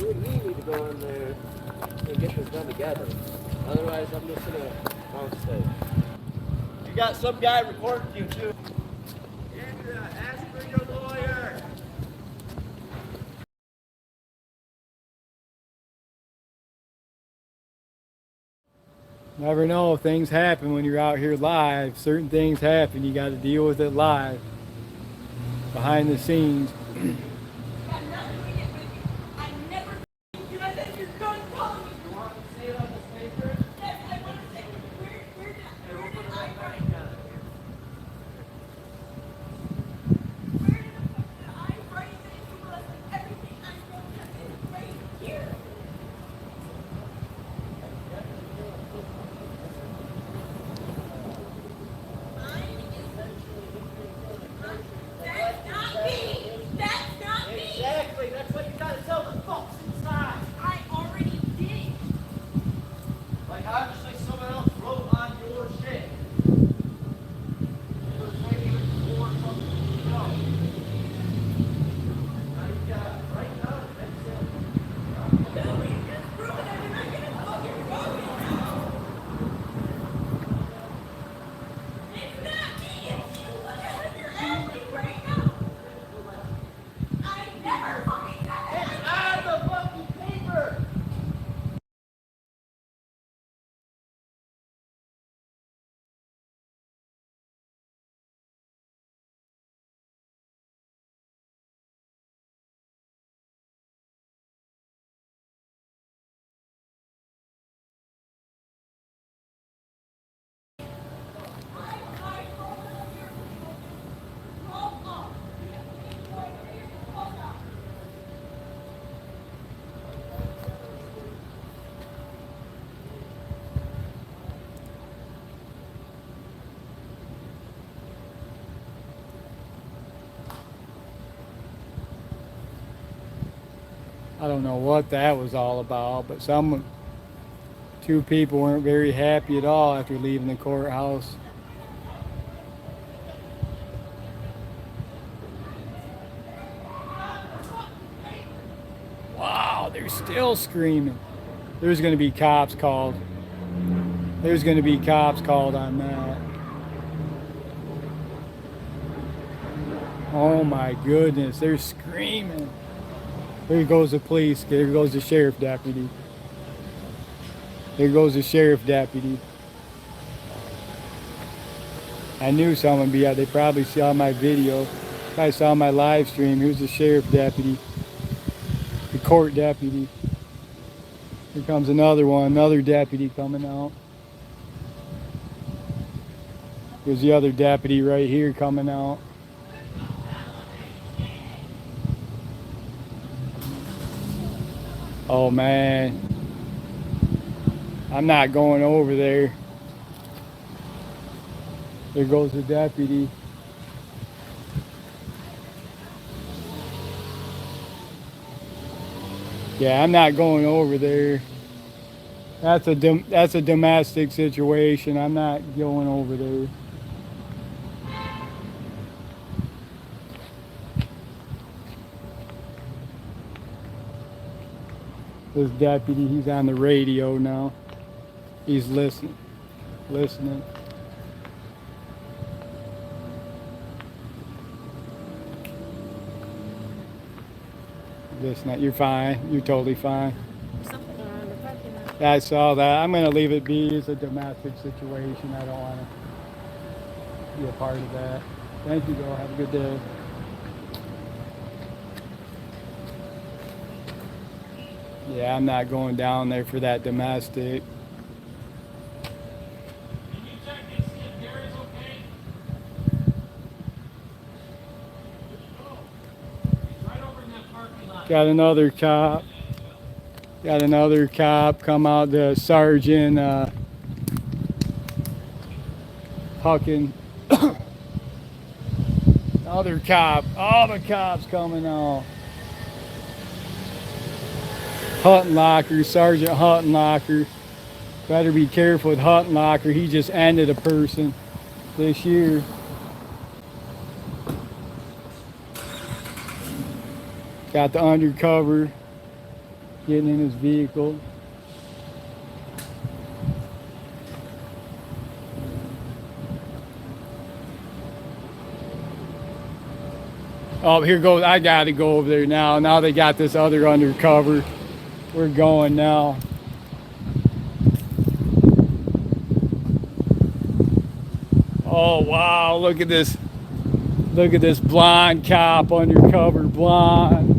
you and me need to go in there and get this done together. Otherwise, I'm just gonna stay. You got some guy recording you too. Andrea, ask for your lawyer. Never know, things happen when you're out here live. Certain things happen, you got to deal with it live, behind the scenes. I don't know what that was all about, but two people weren't very happy at all after leaving the courthouse. Wow, they're still screaming. There's going to be cops called. There's going to be cops called on that. Oh my goodness, they're screaming. There goes the police. There goes the sheriff deputy. There goes the sheriff deputy. I knew someone would be out. They probably saw my video. I saw my live stream. Here's the sheriff deputy. The court deputy. Here comes another one. Another deputy coming out. There's the other deputy right here coming out. Oh man, I'm not going over there. There goes the deputy. Yeah, I'm not going over there. That's a domestic situation. I'm not going over there. This deputy, he's on the radio now. He's listening. Listen. You're fine. You're totally fine. Something around the parking lot. I saw that. I'm going to leave it be. It's a domestic situation. I don't want to be a part of that. Thank you, girl. Have a good day. Yeah, I'm not going down there for that domestic. Can you check and see if Gary's okay? He's right over in that parking lot. Got another cop. Got another cop come out, the Sergeant Huckin. Other cop. All the cops coming out. Huttenlocker, Sergeant Huttenlocker. Better be careful with Huttenlocker. He just ended a person this year. Got the undercover. getting in his vehicle. Oh, here goes, I gotta go over there now. Now they got this other undercover. We're going now. Oh wow, look at this. Look at this blonde cop, undercover blonde.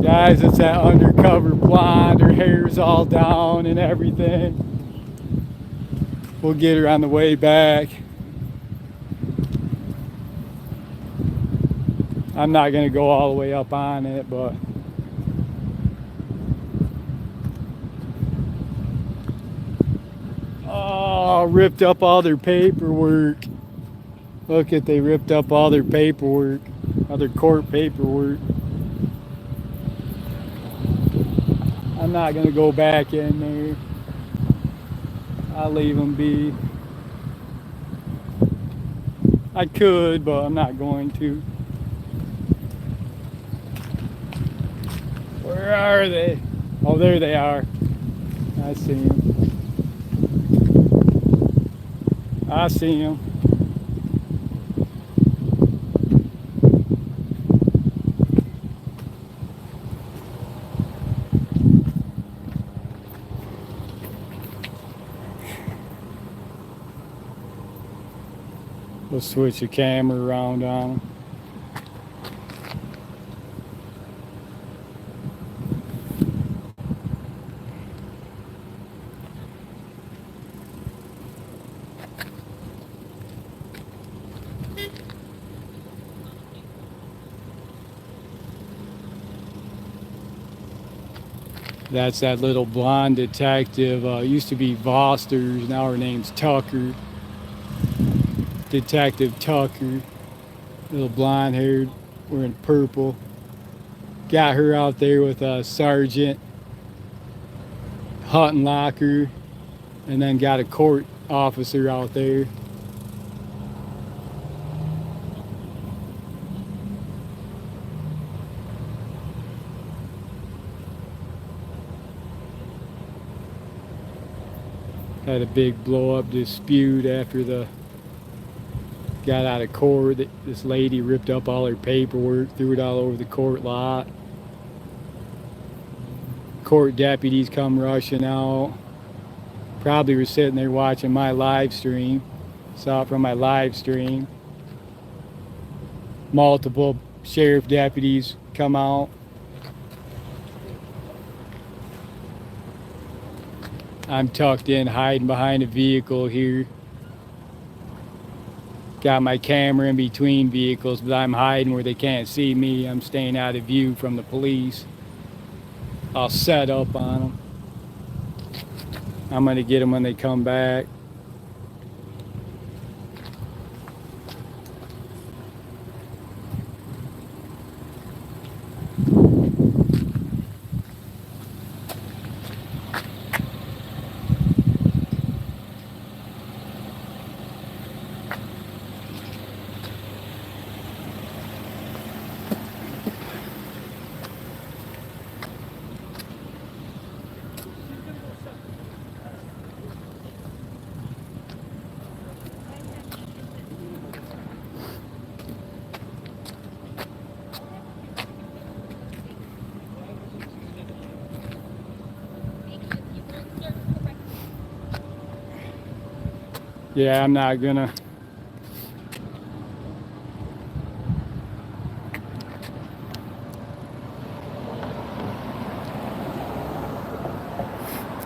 Guys, it's that undercover blonde. Her hair's all down and everything. We'll get her on the way back. I'm not gonna go all the way up on it, but oh, ripped up all their paperwork. Look at, they ripped up all their paperwork, all their court paperwork. I'm not gonna go back in there. I'll leave them be. I could, but I'm not going to. Where are they? Oh, there they are. I see them. I see them. We'll switch the camera around on them. That's that little blonde detective. Used to be Voster's, now her name's Tucker. Detective Tucker. Little blonde haired, wearing purple. Got her out there with Sergeant Huttenlocker, and then got a court officer out there. Had a big blow up dispute after the got out of court. This lady ripped up all her paperwork, threw it all over the court lot. Court deputies come rushing out. Probably were sitting there watching my live stream. Saw it from my live stream. Multiple sheriff deputies come out. I'm tucked in, hiding behind a vehicle here. Got my camera in between vehicles, but I'm hiding where they can't see me. I'm staying out of view from the police. I'll set up on them. I'm gonna get them when they come back. Yeah, I'm not gonna.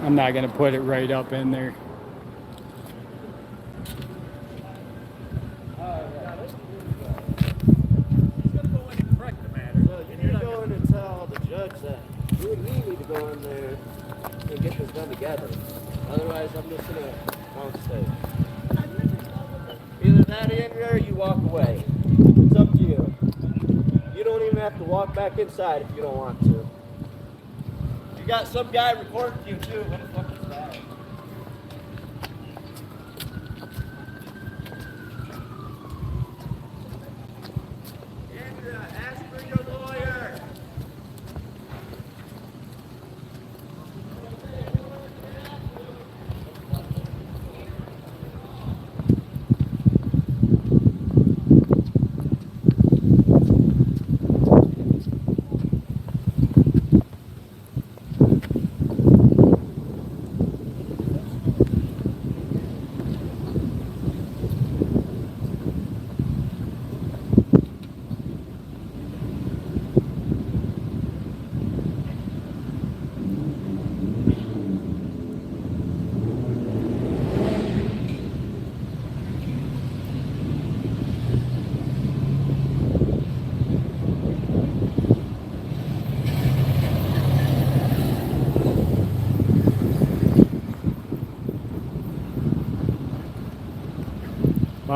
I'm not gonna put it right up in there. You and me need to go in there and get this done together. Otherwise, I'm just gonna bounce stay. Either that in there or you walk away. It's up to you. You don't even have to walk back inside if you don't want to. You got some guy recording you too. What the fuck is that? Andrea, ask for your lawyer.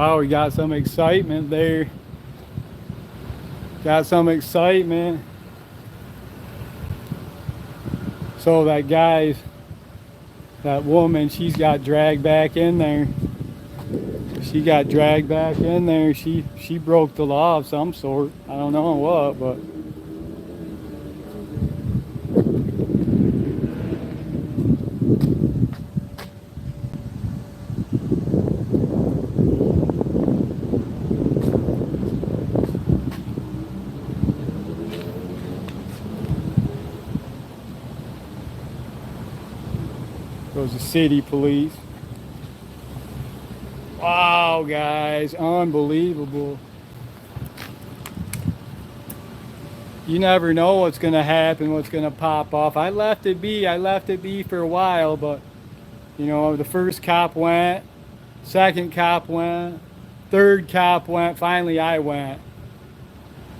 Wow, we got some excitement there. Got some excitement. So that woman, she's got dragged back in there. She got dragged back in there. She broke the law of some sort. I don't know what, but goes the city police. Wow, guys, unbelievable. You never know what's going to happen, what's going to pop off. I left it be for a while, but you know, the first cop went, second cop went, third cop went, finally I went.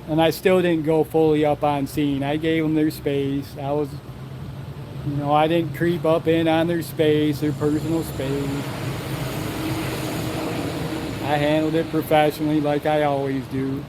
And I still didn't go fully up on scene. I gave them their space. I didn't creep up in on their space, their personal space. I handled it professionally like I always do.